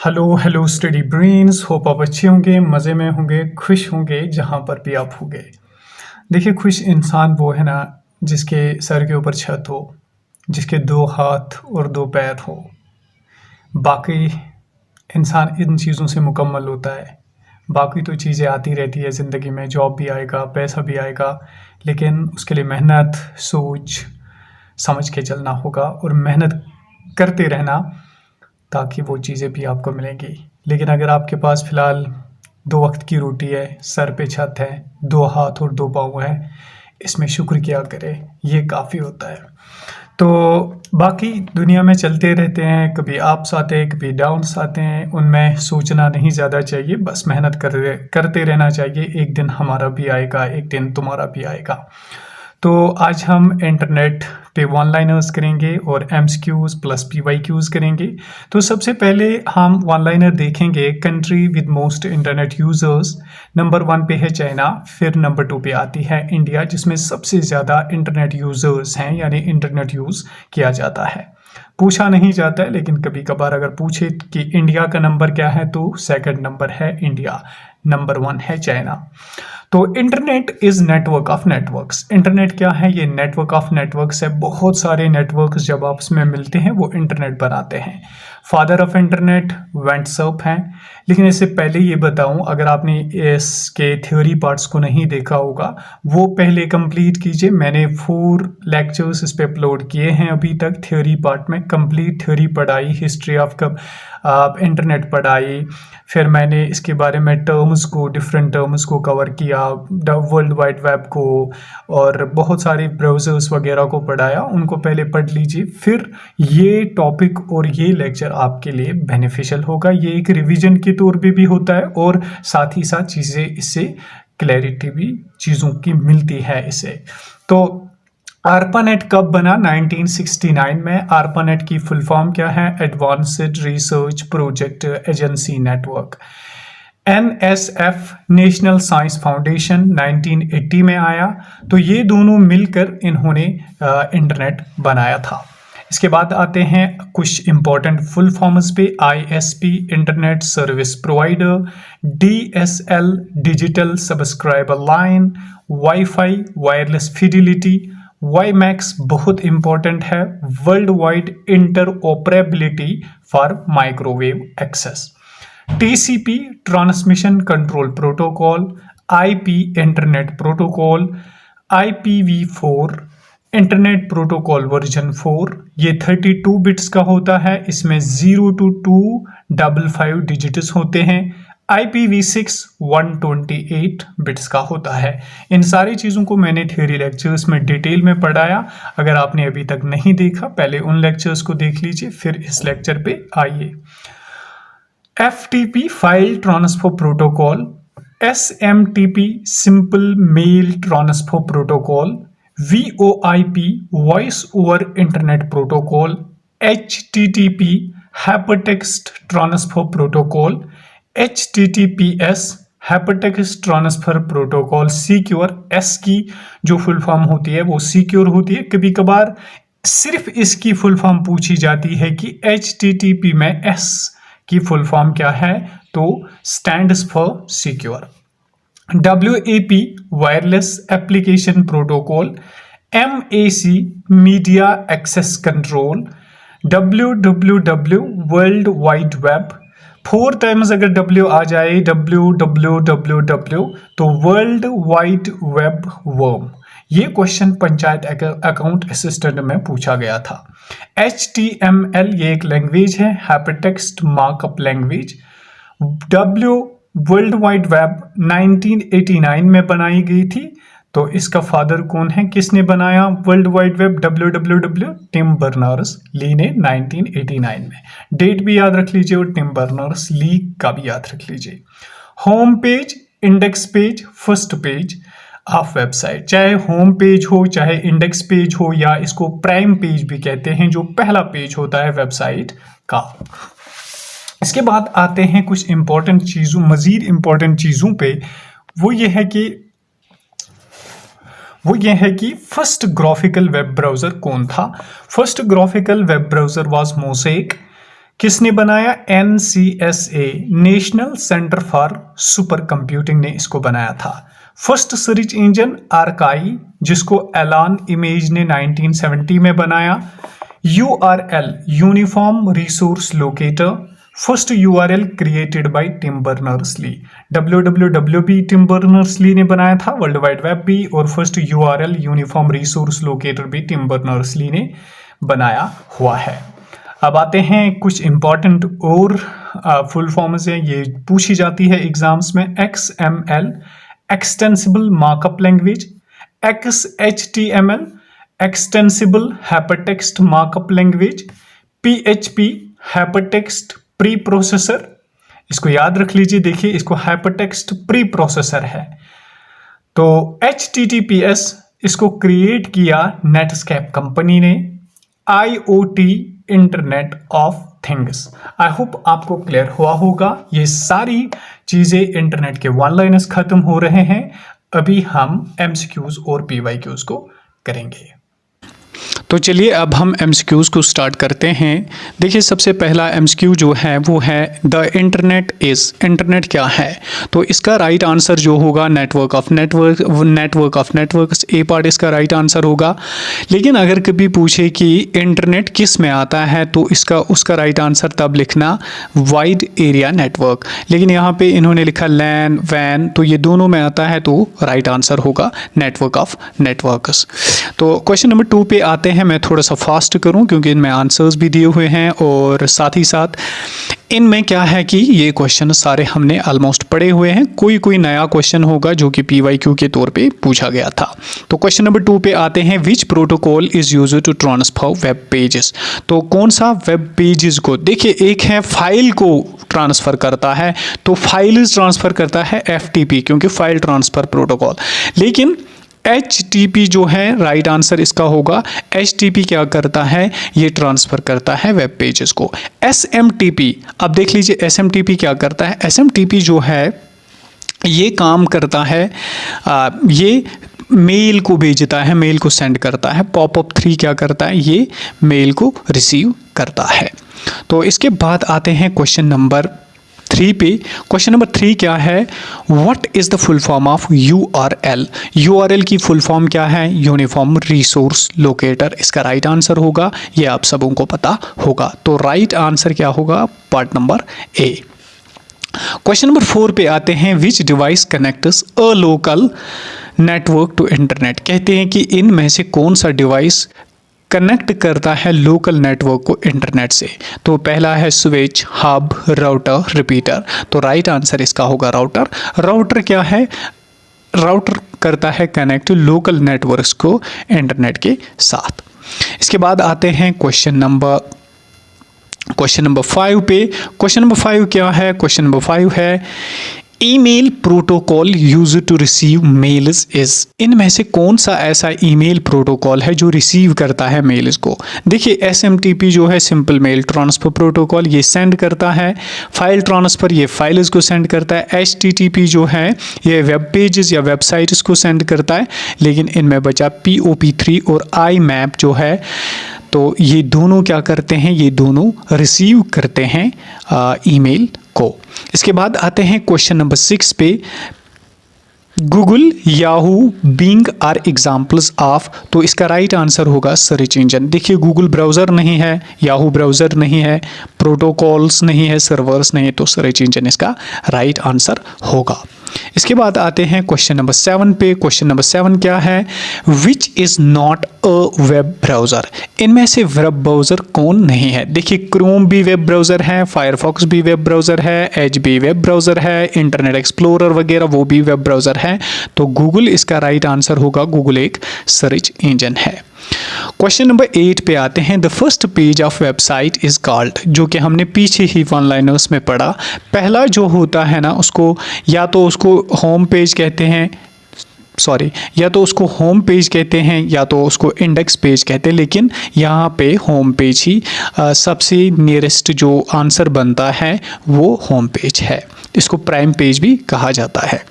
Hello hello study brains, hope आप अच्छे होंगे, मज़े में होंगे, खुश होंगे जहाँ पर भी आप होंगे। देखिए, खुश इंसान वो है ना जिसके सर के ऊपर छत हो, जिसके दो हाथ और दो पैर हो। बाकी इंसान इन चीज़ों से मुकम्मल होता है। बाकी तो चीज़ें आती रहती है ज़िंदगी में, जॉब भी आएगा, पैसा भी आएगा, लेकिन उसके लिए मेहनत, सोच समझ के चलना होगा और मेहनत करते रहना ताकि वो चीज़ें भी आपको मिलेंगी। लेकिन अगर आपके पास फ़िलहाल 2 वक़्त की रोटी है, सर पे छत है, 2 हाथ और 2 पाँव हैं, इसमें शुक्र किया करें, ये काफ़ी होता है। तो बाकी दुनिया में चलते रहते हैं, कभी अप्स आते हैं, कभी डाउन्स आते हैं, उनमें सोचना नहीं ज़्यादा चाहिए, बस मेहनत करते रहना चाहिए। एक दिन हमारा भी आएगा, एक दिन तुम्हारा भी आएगा। तो आज हम इंटरनेट पे वन लाइनर्स करेंगे और एमसीक्यूज़ प्लस पीवाईक्यूज़ करेंगे। तो सबसे पहले हम वन लाइनर देखेंगे country with most internet users. Number 1 पे है चाइना, फिर नंबर 2 पे आती है इंडिया, जिसमें सबसे ज़्यादा इंटरनेट यूज़र्स हैं, यानी इंटरनेट यूज़ किया जाता है। पूछा नहीं जाता है, लेकिन कभी कभार अगर पूछे कि इंडिया का नंबर क्या है तो सेकंड नंबर है इंडिया, नंबर 1 है चाइना। तो internet is network of networks. Internet क्या है? ये नेटवर्क ऑफ नेटवर्क्स है। बहुत सारे नेटवर्क्स जब आपस में मिलते हैं वो इंटरनेट बनाते हैं। फादर ऑफ इंटरनेट व्हाट्सएप हैं। लेकिन इससे पहले ये बताऊं, अगर आपने इसके थ्योरी पार्ट्स को नहीं देखा होगा वो पहले कंप्लीट कीजिए। मैंने 4 लेक्चर्स इस पे अपलोड किए हैं अभी तक। थ्योरी पार्ट में कंप्लीट थ्योरी पढ़ाई, हिस्ट्री ऑफ इंटरनेट पढ़ाई, फिर मैंने इसके बारे में डिफरेंट टर्म्स को कवर किया, वर्ल्ड वाइड वेब को और बहुत सारे ब्राउज़र्स वगैरह को पढ़ाया। उनको पहले पढ़ लीजिए, फिर ये टॉपिक और ये लेक्चर आपके लिए बेनिफिशियल होगा। ये एक रिवीजन के तौर पे भी होता है और साथ ही साथ चीज़ें इससे क्लैरिटी भी चीज़ों की मिलती है इससे। तो ARPANET कब बना? 1969 में। ARPANET की फुल फॉर्म क्या है? Advanced research project agency network. NSF national science foundation 1980 में आया। तो ये दोनों मिलकर इन्होंने इंटरनेट बनाया था। इसके बाद आते हैं कुछ इंपॉर्टेंट फुल फॉर्म्स पे। ISP internet service provider, DSL digital subscriber line, wifi wireless fidelity, WiMAX बहुत इंपॉर्टेंट है, world wide interoperability for microwave access, TCP transmission control protocol, IP internet protocol, IPv4 internet protocol version 4। ये 32 bits का होता है, इसमें 0 to 255 digits होते हैं। IPv6 128 bits का होता है। इन सारी चीज़ों को मैंने थ्योरी लेक्चर्स में डिटेल में पढ़ाया। अगर आपने अभी तक नहीं देखा, पहले उन लेक्चर्स को देख लीजिए, फिर इस लेक्चर पे आइए। FTP file transfer protocol, SMTP simple mail transfer protocol, VoIP voice over internet protocol, HTTP hypertext transfer protocol, HTTPS hypertext transfer protocol secure. S की जो फुल फॉर्म होती है वो सिक्योर होती है। कभी कभार सिर्फ इसकी फुल फॉर्म पूछी जाती है कि HTTP में S की फुल फॉर्म क्या है, तो stands for secure. WAP wireless application protocol, MAC media access control, WWW world wide web. 4 times अगर W आ जाए, WWW, तो वर्ल्ड वाइड वेब वर्म। ये क्वेश्चन पंचायत अकाउंट असिस्टेंट में पूछा गया था। HTML ये एक लैंग्वेज है, hypertext markup language. World wide web 1989 में बनाई गई थी। तो इसका फादर कौन है, किसने बनाया world wide web? WWW Tim Berners Lee ने 1989 में। डेट भी याद रख लीजिए और टिम बर्नर्स ली का भी याद रख लीजिए। Home page, index page, first page of website, चाहे होम पेज हो, चाहे इंडेक्स पेज हो, या इसको प्राइम पेज भी कहते हैं, जो पहला पेज होता है वेबसाइट का। इसके बाद आते हैं कुछ इंपॉर्टेंट चीज़ों, मज़ीद इंपॉर्टेंट चीज़ों पे। वो ये है कि फर्स्ट ग्राफिकल वेब ब्राउज़र कौन था? First graphical web browser was mosaic. किसने बनाया? NCSA, national centre for super computing ने इसको बनाया था। फर्स्ट सर्च इंजन आर्काई, जिसको एलन इमेज ने 1970 में बनाया। URL, uniform resource locator, first URL created by Tim Berners Lee. www भी टिम बर्नर्स-ली ने बनाया था, वर्ल्ड वाइड वेब भी, और first URL uniform resource locator भी टिम बर्नर्स-ली ने बनाया हुआ है। अब आते हैं कुछ इंपॉर्टेंट और फुल फॉर्म्स हैं, ये पूछी जाती है एग्जाम्स में। XML, extensible markup language. XHTML, extensible hypertext markup language. PHP, hypertext pre processor. इसको याद रख लीजिए, देखिए इसको हाइपरटेक्स्ट प्री प्रोसेसर है। तो HTTPS, इसको क्रिएट किया नेटस्केप कंपनी ने। IoT, internet of things. I hope आपको क्लियर हुआ होगा। ये सारी चीजें इंटरनेट के वन लाइनर्स खत्म हो रहे हैं। अभी हम MCQs और PYQs को करेंगे। तो चलिए अब हम MCQs को स्टार्ट करते हैं। देखिए सबसे पहला MCQ जो है वो है द इंटरनेट इज। इंटरनेट क्या है? तो इसका राइट आंसर जो होगा network of networks, A part इसका राइट आंसर होगा। लेकिन अगर कभी पूछे कि इंटरनेट किस में आता है तो उसका राइट आंसर तब लिखना वाइड एरिया नेटवर्क। लेकिन यहाँ पे इन्होंने लिखा लैन वैन, तो ये दोनों में आता है, तो राइट आंसर होगा नेटवर्क ऑफ नेटवर्क्स। तो क्वेश्चन नंबर 2 पे आते हैं। मैं थोड़ा सा फास्ट करूं क्योंकि इनमें आंसर्स भी दिए हुए हैं और साथ ही साथ इनमें क्या है कि ये क्वेश्चन सारे हमने ऑलमोस्ट पढ़े हुए हैं। कोई नया क्वेश्चन होगा जो कि PYQ के तौर पे पूछा गया था। तो क्वेश्चन नंबर 2 पे आते हैं। Which protocol is used to transfer web pages? तो कौन सा वेब पेजेस को? देखिए एक है फाइल को ट्रांसफर करता है, तो फाइल ट्रांसफर करता है FTP, क्योंकि फाइल ट्रांसफर प्रोटोकॉल। लेकिन HTTP जो है राइट आंसर इसका होगा। HTTP क्या करता है? ये ट्रांसफर करता है वेब पेजेस को। SMTP, अब देख लीजिए SMTP क्या करता है। SMTP जो है ये काम करता है, ये मेल को भेजता है, मेल को सेंड करता है। पॉपअप 3 क्या करता है? ये मेल को रिसीव करता है। तो इसके बाद आते हैं क्वेश्चन नंबर 3 पे। क्वेश्चन नंबर 3 क्या है? What is the full form of URL? URL की फुल फॉर्म क्या है? Uniform resource locator. इसका राइट आंसर होगा, ये आप सबों को पता होगा। तो राइट आंसर क्या होगा? Part number A। Question number 4 पे आते हैं। Which device connects a local network to internet? कहते हैं कि इनमें से कौन सा डिवाइस कनेक्ट करता है लोकल नेटवर्क को इंटरनेट से? तो पहला है स्विच, हब, राउटर, रिपीटर। तो राइट आंसर इसका होगा राउटर। राउटर क्या है? राउटर करता है कनेक्ट लोकल नेटवर्क्स को इंटरनेट के साथ। इसके बाद आते हैं क्वेश्चन नंबर 5 पे। क्वेश्चन नंबर 5 क्या है? क्वेश्चन नंबर 5 है email protocol use to receive mails is. इनमें से कौन सा ऐसा ईमेल प्रोटोकॉल है जो रिसीव करता है मेल्स को? देखिए SMTP जो है सिंपल मेल ट्रांसफर प्रोटोकॉल, ये सेंड करता है। फाइल ट्रांसफर, ये फाइल्स को सेंड करता है। HTTP जो है ये वेब पेजेस या वेबसाइट्स को सेंड करता है। लेकिन इनमें बचा POP3 और IMAP जो है, तो ये दोनों क्या करते हैं? ये दोनों रिसीव करते हैं ईमेल को। इसके बाद आते हैं क्वेश्चन नंबर 6 पे। Google, Yahoo, Bing are examples of. तो इसका राइट आंसर होगा सर्च इंजन। देखिए गूगल ब्राउज़र नहीं है, याहू ब्राउज़र नहीं है, प्रोटोकॉल्स नहीं है, सर्वर्स नहीं है, तो सर्च इंजन इसका राइट आंसर होगा। इसके बाद आते हैं क्वेश्चन नंबर 7 पे। क्वेश्चन नंबर 7 क्या है? Which is not a web browser? इनमें से वेब ब्राउज़र कौन नहीं है? देखिए क्रोम भी वेब ब्राउज़र है, फायरफॉक्स भी वेब ब्राउज़र है, एज भी वेब ब्राउज़र है, इंटरनेट एक्सप्लोरर वगैरह वो भी वेब ब्राउज़र है। तो गूगल इसका राइट आंसर होगा। गूगल एक सर्च इंजन है। क्वेश्चन नंबर 8 पे आते हैं। The first page of website is called, जो कि हमने पीछे ही वन लाइनर्स में पढ़ा। पहला जो होता है ना, उसको या तो उसको होम पेज कहते हैं, या तो उसको होम पेज कहते हैं या तो उसको इंडेक्स पेज कहते हैं। लेकिन यहाँ पे होम पेज ही सबसे नियरेस्ट जो आंसर बनता है वो होम पेज है। इसको प्राइम पेज भी कहा जाता है।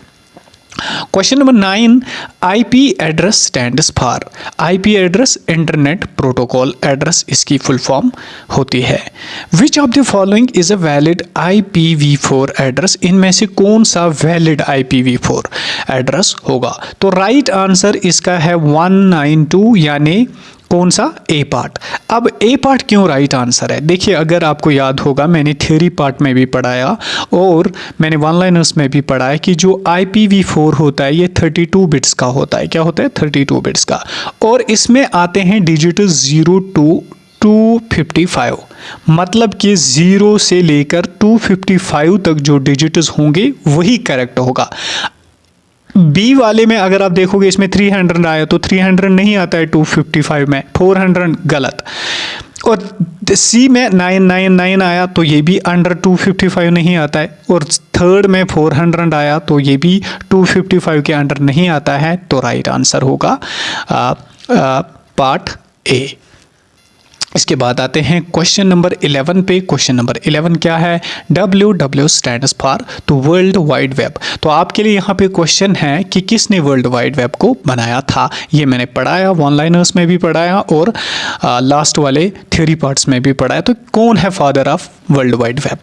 Question number 9, IP address stands for. IP address internet protocol address इसकी फुल फॉर्म होती है। विच of the following is a valid IPv4 address. इनमें से कौन सा वैलिड IPv4 एड्रेस होगा? तो राइट आंसर इसका है 192, यानी कौन सा? ए पार्ट। अब ए पार्ट क्यों राइट आंसर है? देखिए, अगर आपको याद होगा, मैंने थ्योरी पार्ट में भी पढ़ाया और मैंने वन लाइनर्स में भी पढ़ा है कि जो IPv4 होता है ये 32 बिट्स का होता है। क्या होता है? 32 बिट्स का। और इसमें आते हैं डिजिट 0 to 255, मतलब कि 0 से लेकर 255 तक जो डिजिट्स होंगे वही करेक्ट होगा। बी वाले में अगर आप देखोगे इसमें 300 आया तो 300 नहीं आता है 255 में, 400 गलत। और सी में 999 आया तो ये भी अंडर 255 नहीं आता है। और थर्ड में 400 आया तो ये भी 255 के अंडर नहीं आता है। तो राइट आंसर होगा पार्ट ए। इसके बाद आते हैं क्वेश्चन नंबर 11 पे। क्वेश्चन नंबर 11 क्या है? WW स्टैंड्स फॉर, तो वर्ल्ड वाइड वेब। तो आपके लिए यहाँ पे क्वेश्चन है कि किसने वर्ल्ड वाइड वेब को बनाया था। ये मैंने पढ़ाया, वन लाइनर्स में भी पढ़ाया और लास्ट वाले थ्योरी पार्ट्स में भी पढ़ाया। तो कौन है father of world wide web?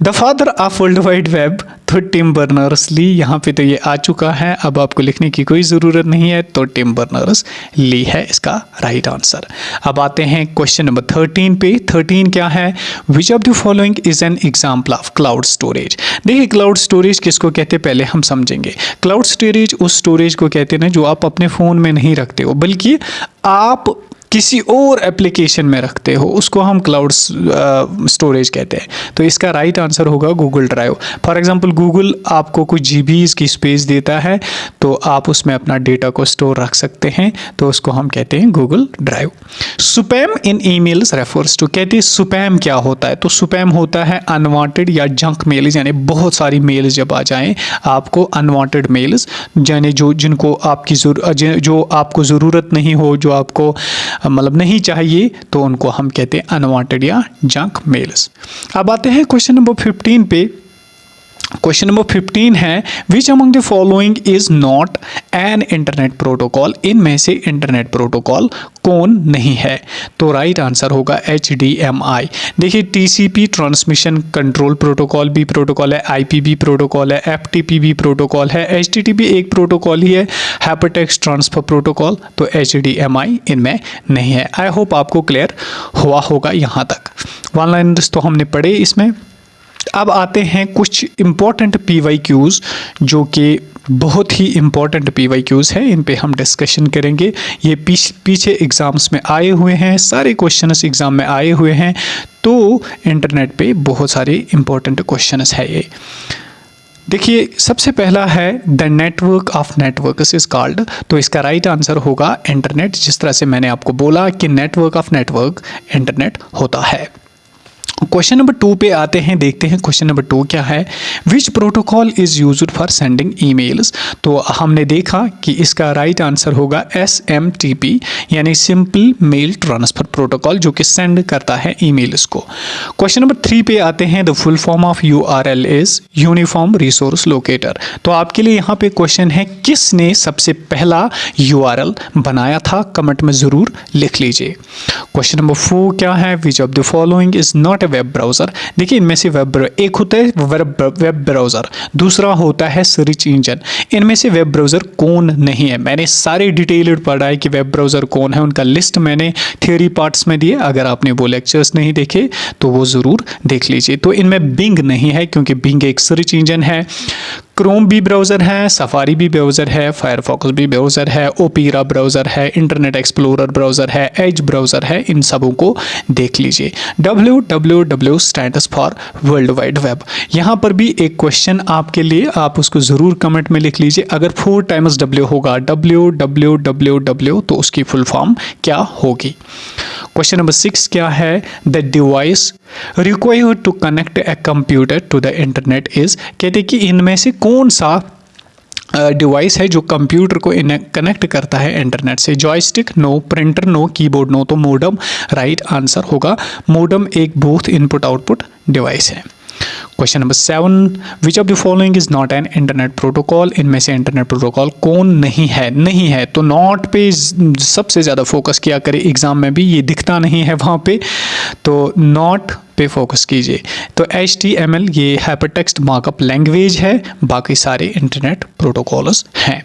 The father of world wide web तो टिम बर्नर्स ली। यहाँ पे तो ये आ चुका है, अब आपको लिखने की कोई ज़रूरत नहीं है। तो टिम बर्नर्स ली है इसका राइट आंसर। अब आते हैं क्वेश्चन नंबर 13 पे। 13 क्या है? विच of the following is an example of cloud storage. देखिए, क्लाउड स्टोरेज किसको कहते हैं पहले हम समझेंगे। क्लाउड स्टोरेज उस स्टोरेज को कहते हैं ना जो आप अपने फ़ोन में नहीं रखते हो, बल्कि आप किसी और एप्लीकेशन में रखते हो, उसको हम क्लाउड स्टोरेज कहते हैं। तो इसका राइट आंसर होगा Google drive. For example, Google आपको कुछ जीबीज़ की स्पेस देता है तो आप उसमें अपना डेटा को स्टोर रख सकते हैं, तो उसको हम कहते हैं Google drive. Spam in emails refers to, कहते हैं स्पैम क्या होता है? तो स्पैम होता है अनवांटेड या जंक मेल्स, यानी बहुत सारी मेल्स जब आ जाएं आपको, अनवांटेड मेल्स, यानी जो आपको ज़रूरत नहीं हो, जो आपको मतलब नहीं चाहिए, तो उनको हम कहते हैं अनवांटेड या जंक मेल्स। अब आते हैं क्वेश्चन नंबर 15 पे। क्वेश्चन नंबर 15 है which among the following is not an internet protocol. इनमें से इंटरनेट प्रोटोकॉल कौन नहीं है? तो राइट आंसर होगा HDMI। देखिए, TCP ट्रांसमिशन कंट्रोल प्रोटोकॉल भी प्रोटोकॉल है, IP भी प्रोटोकॉल है, FTP भी प्रोटोकॉल है, HTTP एक प्रोटोकॉल ही है, हाइपरटेक्स्ट ट्रांसफर प्रोटोकॉल, तो HDMI इनमें नहीं है। आई होप आपको क्लियर हुआ होगा यहाँ तक। वन लाइनर्स तो हमने पढ़े इसमें। अब आते हैं कुछ इम्पॉर्टेंट PYQs जो कि बहुत ही इम्पॉर्टेंट PYQs है, इन पे हम डिस्कशन करेंगे। ये पीछे एग्ज़ाम्स में आए हुए हैं, सारे क्वेश्चंस एग्ज़ाम में आए हुए हैं, तो इंटरनेट पे बहुत सारे इम्पॉर्टेंट क्वेश्चंस है ये। देखिए, सबसे पहला है the network of networks is called, तो इसका राइट आंसर होगा इंटरनेट। जिस तरह से मैंने आपको बोला कि नेटवर्क ऑफ नेटवर्क इंटरनेट होता है। क्वेश्चन नंबर 2 पे आते हैं, देखते हैं क्वेश्चन नंबर 2 क्या है। विच protocol is used for sending emails, तो हमने देखा कि इसका राइट आंसर होगा SMTP, यानी सिंपल मेल ट्रांसफर प्रोटोकॉल, जो कि सेंड करता है ईमेल्स को। क्वेश्चन नंबर 3 पे आते हैं, the full form of URL is uniform resource locator. तो आपके लिए यहाँ पे क्वेश्चन है, किसने सबसे पहला URL बनाया था? कमेंट में ज़रूर लिख लीजिए। क्वेश्चन नंबर 4 क्या है? विच of the following is not web browser. देखिए, इनमें से एक होता है वेब ब्राउज़र, दूसरा होता है सर्च इंजन। इनमें से वेब ब्राउज़र कौन नहीं है? मैंने सारे डिटेल्ड पढ़ा है कि वेब ब्राउज़र कौन है, उनका लिस्ट मैंने थ्योरी पार्ट्स में दिए। अगर आपने वो लेक्चर्स नहीं देखे तो वो ज़रूर देख लीजिए। तो इनमें बिंग नहीं है, क्योंकि बिंग एक सर्च इंजन है। क्रोम भी ब्राउज़र है, सफारी भी ब्राउज़र है, फायरफॉक्स भी ब्राउज़र है, ओपेरा ब्राउज़र है, इंटरनेट एक्सप्लोरर ब्राउज़र है, एज ब्राउज़र है। इन सबों को देख लीजिए। www stands for world wide web. यहाँ पर भी एक क्वेश्चन आपके लिए, आप उसको ज़रूर कमेंट में लिख लीजिए। अगर 4 टाइम्स W होगा, www, तो उसकी फुल फॉर्म क्या होगी? क्वेश्चन नंबर 6 क्या है? The device required to connect a computer to the internet is, कहते कि इनमें से कौन सा डिवाइस है जो कंप्यूटर को कनेक्ट करता है इंटरनेट से? Joystick no, printer no, keyboard no, तो मोडम राइट आंसर होगा। मोडम एक बोथ इनपुट आउटपुट डिवाइस है। Question number 7, which of the following is not an internet protocol, इनमें से इंटरनेट प्रोटोकॉल कौन नहीं है? नहीं है तो नॉट पे सबसे ज़्यादा फोकस किया करें एग्जाम में भी, ये दिखता नहीं है वहाँ पे, तो नॉट पे फोकस कीजिए। तो HTML ये हाइपरटेक्स्ट मार्कअप लैंग्वेज है, बाकी सारे इंटरनेट प्रोटोकॉल्स हैं।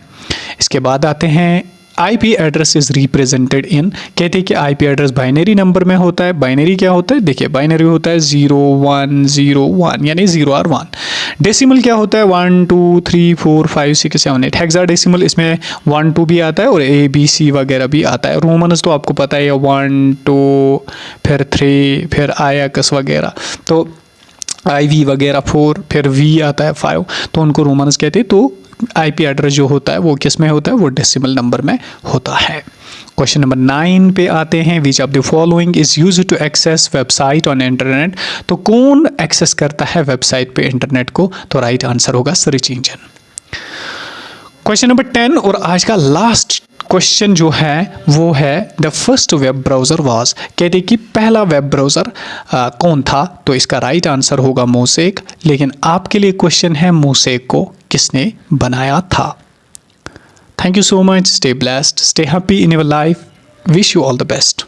इसके बाद आते हैं IP address is represented in, कहते हैं कि IP एड्रेस बाइनरी नंबर में होता है। बाइनरी क्या होता है? देखिए बाइनरी होता है 0 1 0 1 यानी 0 और 1। डेसिमल क्या होता है? 1 2 3 4 5 6 7 8। हेक्साडेसिमल इसमें 1 2 भी आता है और ABC वगैरह भी आता है। रोमन्स तो आपको पता है 1 2 फिर 3 फिर IX वगैरह, तो IV वगैरह 4 फिर V आता है 5, तो उनको रोमन्स कहते हैं। तो IP एड्रेस जो होता है वो किस में होता है? वो डेसिमल नंबर में होता है। क्वेश्चन नंबर 9 पे आते हैं, which of the following is used to access website on internet, तो कौन एक्सेस करता है वेबसाइट पे इंटरनेट को? तो राइट आंसर होगा सर्च इंजन। क्वेश्चन नंबर 10 और आज का लास्ट क्वेश्चन जो है वो है the first web browser was, कहते कि पहला वेब ब्राउज़र कौन था? तो इसका राइट आंसर होगा मोसेक। लेकिन आपके लिए क्वेश्चन है मोसेक को किसने बनाया था? Thank you so much, stay blessed, stay happy in your life, wish you all the best.